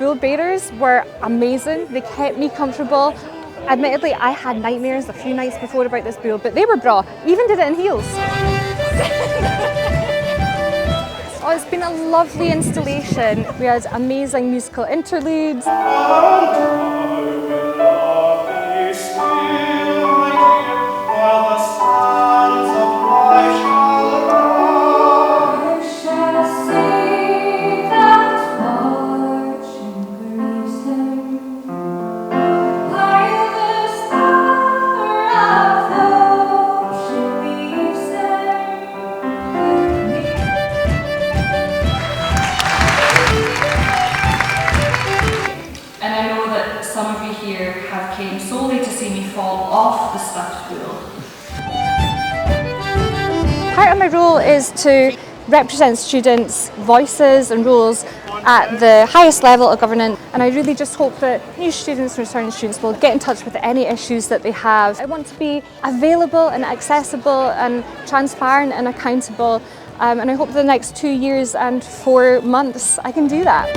bull bearers were amazing. They kept me comfortable. Admittedly, I had nightmares a few nights before about this bull, but they were bra. Even did it in heels. Oh, it's been a lovely installation. We had amazing musical interludes. Some of you here have came solely to see me fall off the stuffed bull. Part of my role is to represent students' voices and roles at the highest level of governance, and I really just hope that new students and returning students will get in touch with any issues that they have. I want to be available and accessible and transparent and accountable, and I hope the next 2 years and 4 months I can do that.